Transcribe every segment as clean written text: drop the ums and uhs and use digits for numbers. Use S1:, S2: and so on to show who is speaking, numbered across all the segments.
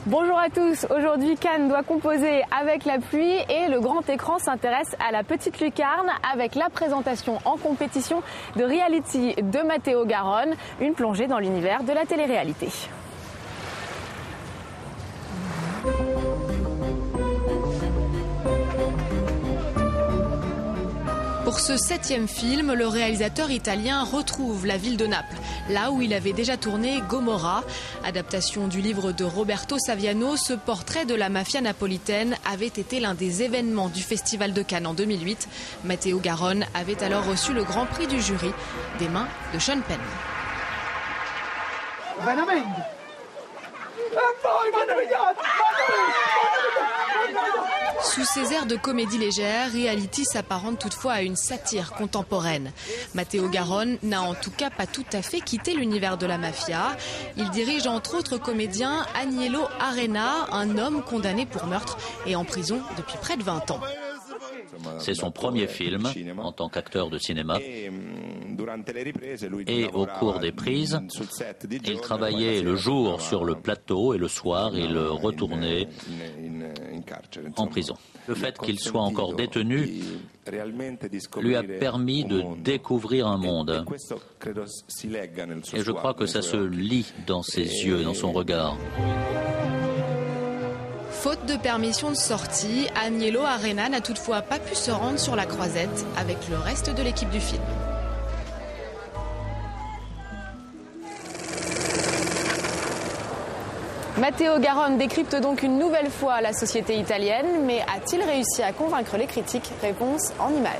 S1: Bonjour à tous, aujourd'hui Cannes doit composer avec la pluie et le grand écran s'intéresse à la petite lucarne avec la présentation en compétition de Reality de Matteo Garonne, une plongée dans l'univers de la télé-réalité.
S2: Pour ce 7e film, le réalisateur italien retrouve la ville de Naples, là où il avait déjà tourné Gomorra. Adaptation du livre de Roberto Saviano, ce portrait de la mafia napolitaine avait été l'un des événements du Festival de Cannes en 2008. Matteo Garonne avait alors reçu le grand prix du jury des mains de Sean Penn. Sous ces airs de comédie légère, Reality s'apparente toutefois à une satire contemporaine. Matteo Garonne n'a en tout cas pas tout à fait quitté l'univers de la mafia. Il dirige entre autres comédien Agnello Arena, un homme condamné pour meurtre et en prison depuis près de 20 ans.
S3: C'est son premier film en tant qu'acteur de cinéma. Et au cours des prises, il travaillait le jour sur le plateau et le soir, il retournait en prison. Le fait qu'il soit encore détenu lui a permis de découvrir un monde. Et je crois que ça se lit dans ses yeux, dans son regard.
S2: Faute de permission de sortie, Agnello Arena n'a toutefois pas pu se rendre sur la Croisette avec le reste de l'équipe du film.
S1: Matteo Garonne décrypte donc une nouvelle fois la société italienne, mais a-t-il réussi à convaincre les critiques? Réponse en images.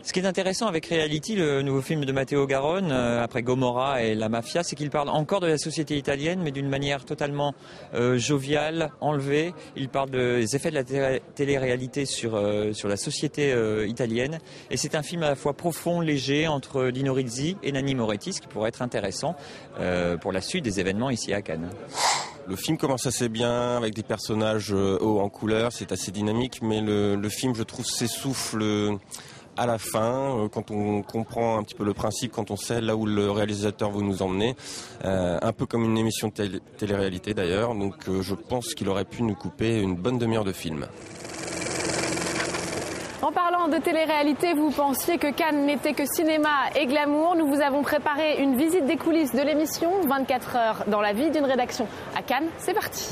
S4: Ce qui est intéressant avec Reality, le nouveau film de Matteo Garonne, après Gomorra et la mafia, c'est qu'il parle encore de la société italienne, mais d'une manière totalement joviale, enlevée. Il parle des effets de la télé-réalité sur la société italienne. Et c'est un film à la fois profond, léger, entre Dino Risi et Nanni Moretti, ce qui pourrait être intéressant pour la suite des événements ici à Cannes.
S5: Le film commence assez bien, avec des personnages hauts en couleur, c'est assez dynamique, mais le film, je trouve, s'essouffle à la fin, quand on comprend un petit peu le principe, quand on sait là où le réalisateur veut nous emmener, un peu comme une émission de télé-réalité d'ailleurs, donc je pense qu'il aurait pu nous couper une bonne demi-heure de film.
S1: En parlant de télé-réalité, vous pensiez que Cannes n'était que cinéma et glamour. Nous vous avons préparé une visite des coulisses de l'émission 24 heures dans la vie d'une rédaction à Cannes. C'est parti.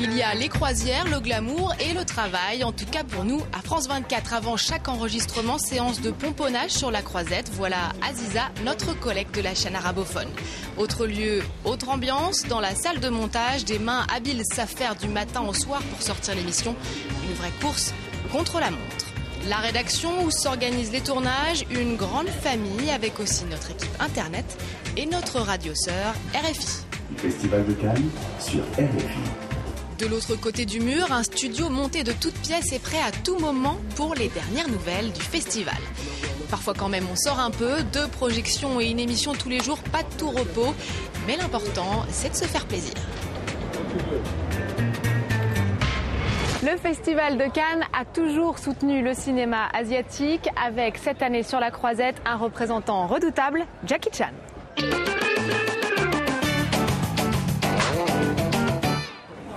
S2: Il y a les croisières, le glamour et le travail. En tout cas pour nous, à France 24, avant chaque enregistrement, séance de pomponnage sur la Croisette. Voilà Aziza, notre collègue de la chaîne arabophone. Autre lieu, autre ambiance. Dans la salle de montage, des mains habiles savent faire du matin au soir pour sortir l'émission. Une vraie course contre la montre. La rédaction où s'organisent les tournages, une grande famille avec aussi notre équipe internet et notre radio sœur RFI.
S6: Du Festival de Cannes sur RFI.
S2: De l'autre côté du mur, un studio monté de toutes pièces est prêt à tout moment pour les dernières nouvelles du festival. Parfois quand même on sort un peu, 2 projections et une émission tous les jours, pas de tout repos. Mais l'important, c'est de se faire plaisir.
S1: Le Festival de Cannes a toujours soutenu le cinéma asiatique avec cette année sur la Croisette un représentant redoutable, Jackie Chan.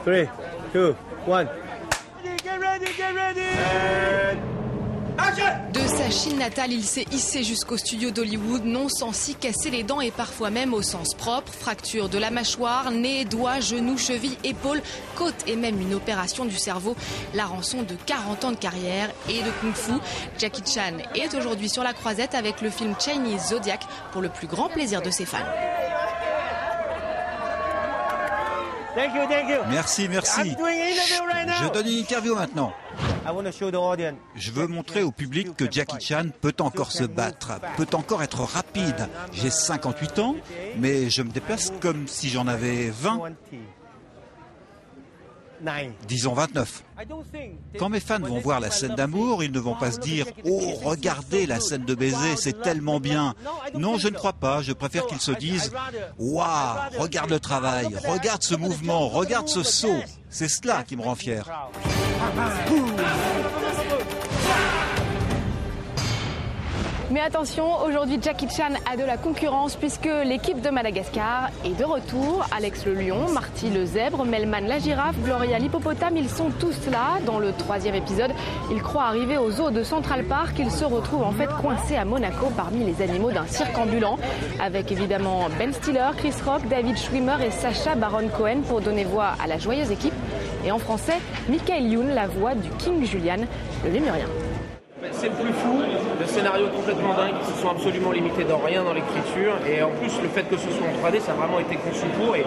S7: 3, 2, 1.
S2: De sa Chine natale, il s'est hissé jusqu'au studio d'Hollywood, non sans s'y casser les dents et parfois même au sens propre. Fracture de la mâchoire, nez, doigts, genoux, chevilles, épaules, côtes et même une opération du cerveau. La rançon de 40 ans de carrière et de kung-fu. Jackie Chan est aujourd'hui sur la Croisette avec le film Chinese Zodiac pour le plus grand plaisir de ses fans.
S8: Merci. Je donne une interview maintenant. Je veux montrer au public que Jackie Chan peut encore se battre, peut encore être rapide. J'ai 58 ans, mais je me déplace comme si j'en avais 20. Disons 29. Quand mes fans vont voir la scène d'amour, ils ne vont pas se dire « Oh, regardez la scène de baiser, c'est tellement bien ». Non, je ne crois pas. Je préfère qu'ils se disent « Waouh, regarde le travail, regarde ce mouvement, regarde ce saut ». C'est cela qui me rend fier.
S1: Mais attention, aujourd'hui Jackie Chan a de la concurrence puisque l'équipe de Madagascar est de retour. Alex le lion, Marty le zèbre, Melman la girafe, Gloria l'hippopotame, ils sont tous là. Dans le 3e épisode, ils croient arriver au zoo de Central Park. Ils se retrouvent en fait coincés à Monaco parmi les animaux d'un cirque ambulant. Avec évidemment Ben Stiller, Chris Rock, David Schwimmer et Sacha Baron Cohen pour donner voix à la joyeuse équipe. Et en français, Michael Youn, la voix du King Julian, le lémurien.
S9: C'est le plus fou, le scénario est complètement dingue, ils se sont absolument limités dans rien dans l'écriture et en plus le fait que ce soit en 3D ça a vraiment été conçu pour et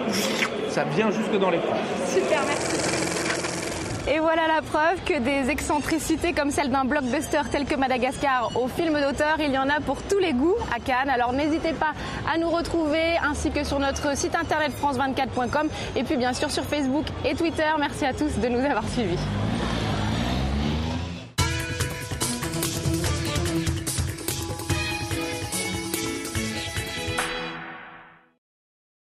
S9: ça vient jusque dans l'écran.
S1: Super, merci. Et voilà la preuve que des excentricités comme celle d'un blockbuster tel que Madagascar au film d'auteur, il y en a pour tous les goûts à Cannes. Alors n'hésitez pas à nous retrouver ainsi que sur notre site internet france24.com et puis bien sûr sur Facebook et Twitter. Merci à tous de nous avoir suivis.